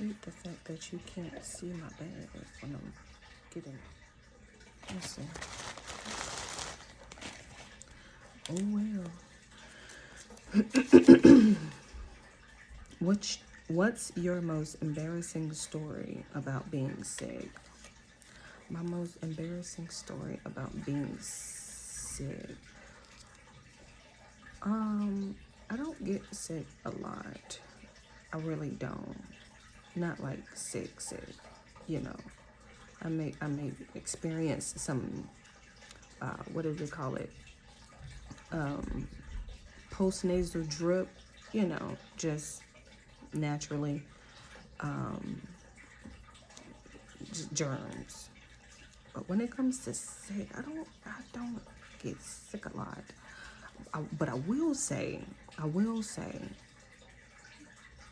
hate the fact that you can't see my bag when I'm getting it. Let's see. Oh well. What's your most embarrassing story about being sick? My most embarrassing story about being sick. I don't get sick a lot. I really don't. Not like sick, you know. I may experience some what do they call it? Post-nasal drip, you know, just naturally, just germs. But when it comes to sick, I don't get sick a lot. But I will say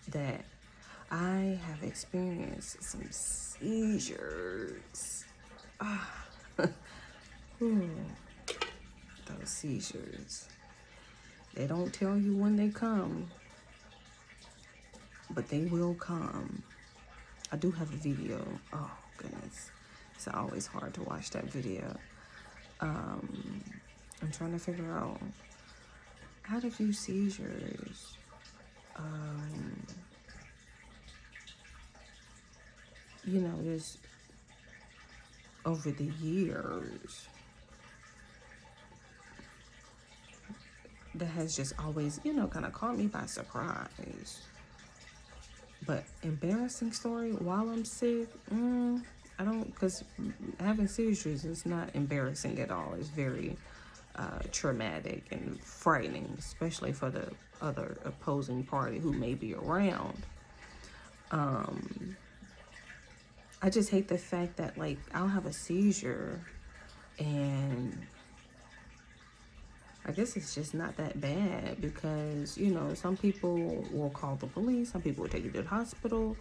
that I have experienced some seizures. Those seizures. They don't tell you when they come, but they will come. I do have a video. Oh, goodness. It's always hard to watch that video. I'm trying to figure out. I had a few seizures. You know, just over the years. That has just always, you know, kind of caught me by surprise. But embarrassing story while I'm sick, I don't, because having seizures is not embarrassing at all. It's very traumatic and frightening, especially for the other opposing party who may be around. I just hate the fact that, like, I'll have a seizure and I guess it's just not that bad because, you know, some people will call the police, some people will take you to the hospital,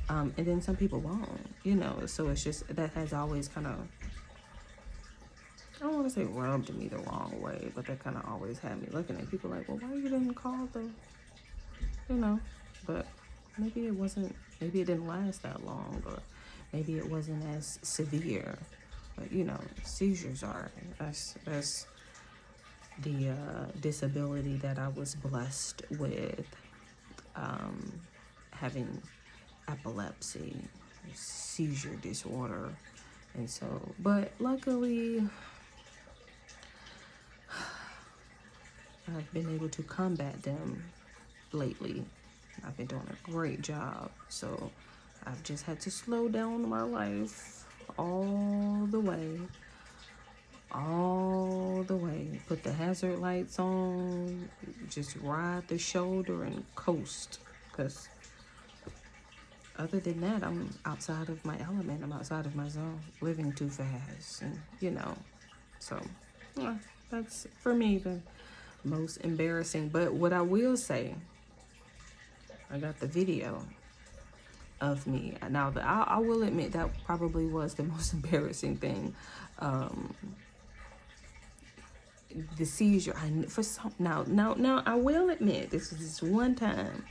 and then some people won't, you know. So it's just, that has always kind of, I don't want to say rubbed me the wrong way, but that kind of always had me looking at people like, well, why you didn't call the, you know. But maybe it wasn't, maybe it didn't last that long, or maybe it wasn't as severe. But, you know, seizures are, that's the disability that I was blessed with, having epilepsy, seizure disorder. And so, but luckily, I've been able to combat them lately. I've been doing a great job. So I've just had to slow down my life all the way. Put the hazard lights on, just ride the shoulder and coast. Because other than that, I'm outside of my element. I'm outside of my zone, living too fast. And, you know, so yeah, that's for me the most embarrassing. But what I will say, I got the video of me. Now, I will admit that probably was the most embarrassing thing. The seizure. Now, I will admit, this was this one time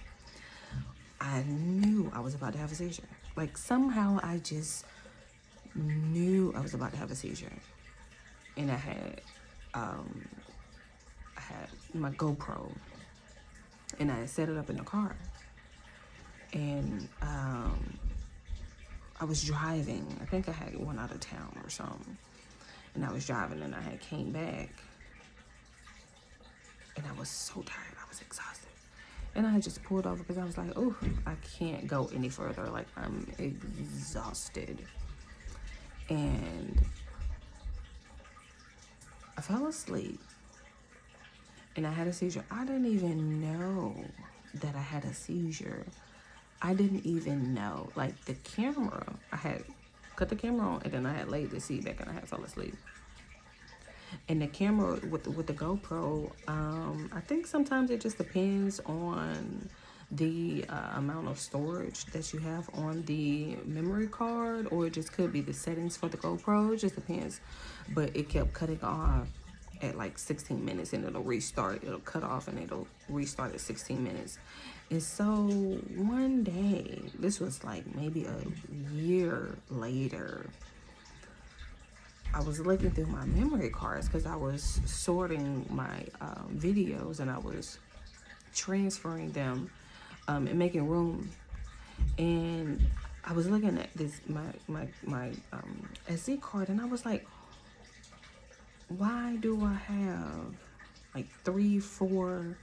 I knew I was about to have a seizure. Like, somehow I just knew I was about to have a seizure. And I had my GoPro, and I had set it up in the car. And I was driving. I think I had went out of town or something. And I was driving, and I had came back. And I was so tired. I was exhausted. And I had just pulled over because I was like, oh, I can't go any further. Like, I'm exhausted. And I fell asleep. And I had a seizure. I didn't even know that I had a seizure. I didn't even know. Like, the camera, I had cut the camera on, and then I had laid the seat back, and I had fell asleep. And the camera with the GoPro, I think sometimes it just depends on the amount of storage that you have on the memory card, or it just could be the settings for the GoPro. It just depends. But it kept cutting off, at like 16 minutes and it'll restart. It'll cut off and it'll restart at 16 minutes. And so one day, this was like maybe a year later, I was looking through my memory cards because I was sorting my videos, and I was transferring them and making room. And I was looking at this my SD card, and I was like, why do I have like 3, 4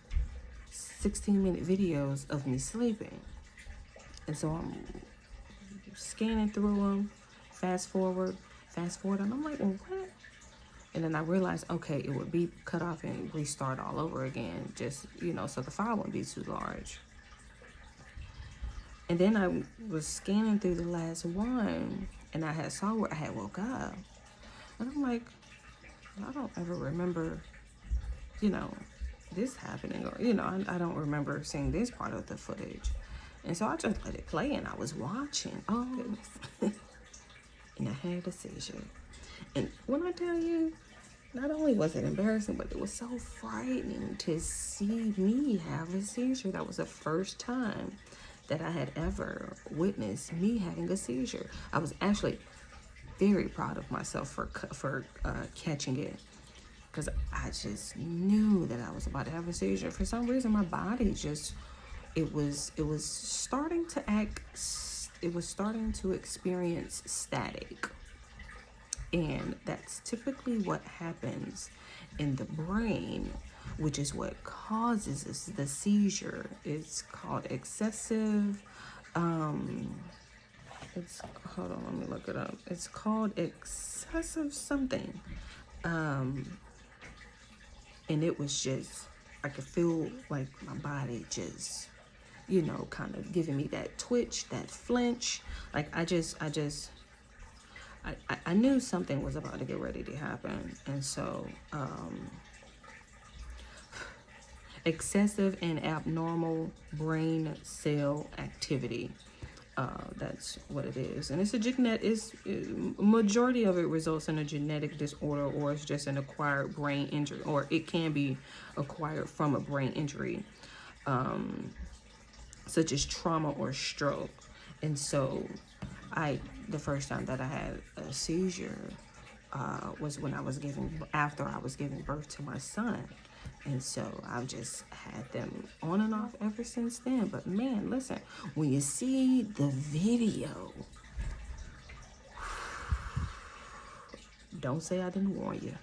16-minute videos of me sleeping? And so I'm scanning through them, fast forward, and I'm like, well, what? And then I realized, okay, it would be cut off and restart all over again, just, you know, so the file wouldn't be too large. And then I was scanning through the last one, and I had saw where I had woke up. And I'm like, I don't ever remember, you know, this happening, or, you know, I don't remember seeing this part of the footage. And so I just let it play, and I was watching. Oh, goodness. And I had a seizure. And when I tell you, not only was it embarrassing, but it was so frightening to see me have a seizure. That was the first time that I had ever witnessed me having a seizure. I was actually very proud of myself for catching it, because I just knew that I was about to have a seizure. For some reason, my body just, it was starting to act, it was starting to experience static. And that's typically what happens in the brain, which is what causes the seizure. It's called excessive, it's, hold on, let me look it up. It's called excessive something. And it was just, I could feel like my body just, you know, kind of giving me that twitch, that flinch. Like I knew something was about to get ready to happen. And so, excessive and abnormal brain cell activity. That's what it is. And it's a majority of it results in a genetic disorder, or it's just an acquired brain injury, or it can be acquired from a brain injury, such as trauma or stroke. And so the first time that I had a seizure was when after I was giving birth to my son. And so I've just had them on and off ever since then. But man, listen, when you see the video, don't say I didn't warn you.